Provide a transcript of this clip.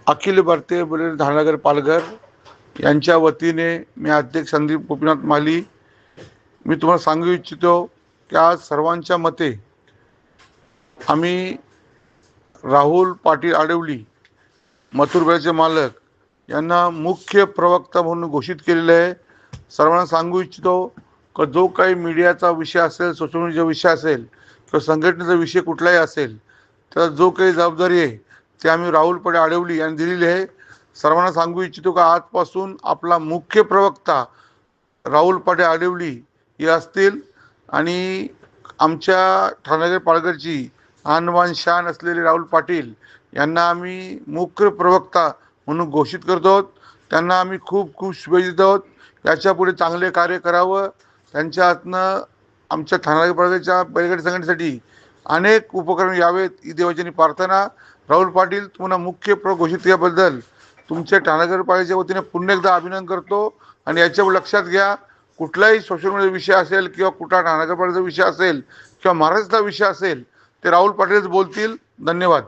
अखिल भारतीय बैलगाडी धारनगर पालघर यांच्या वतीने मी अध्यक्ष संदीप गोपीनाथ माली मी तुम्हाला सांगू इच्छितो की आज सर्वांच्या मते आम्ही राहुल पाटील आडवली मथुर बैलचे मालक यांना मुख्य प्रवक्ता म्हणून घोषित केलेले आहे। सर्वांना सांगू इच्छितो की जो काही मीडियाचा विषय असेल, सोशल मीडियाचा विषय असेल किंवा संघटनेचा विषय कुठलाही असेल, तर जो काही जबाबदारी आहे ते आम्ही राहुल पाटील आडवली यांनी दिलेली आहे। सर्वांना सांगू इच्छितो की आजपासून आपला मुख्य प्रवक्ता राहुल पाटील आडवली हे असतील आणि आमच्या ठाणेनगर पालघरची आणबान शान असलेले राहुल पाटील यांना आम्ही मुख्य प्रवक्ता म्हणून घोषित करतो। त्यांना आम्ही खूप खूप शुभेच्छा देतो। याच्या पुढे चांगले कार्य करावं, त्यांच्या हातनं आमच्या ठाणेनगर पालघरच्या बैलगाडी संघटनेसाठी अनेक उपक्रम यावेत ही देवाची प्रार्थना। राहुल पाटील तुम्हाला मुख्य घोषित केल्याबद्दल तुमच्या ठाणेनगर पालघरच्या वतीने पुन्हा एकदा अभिनंदन करतो। आणि याच्यावर लक्षात घ्या, कुठलाही सोशल मीडिया विषय असेल किंवा कुठला ठाणेनगर पालघरचा विषय असेल किंवा महाराष्ट्राचा विषय असेल ते राहुल पाटीलच बोलतील। धन्यवाद।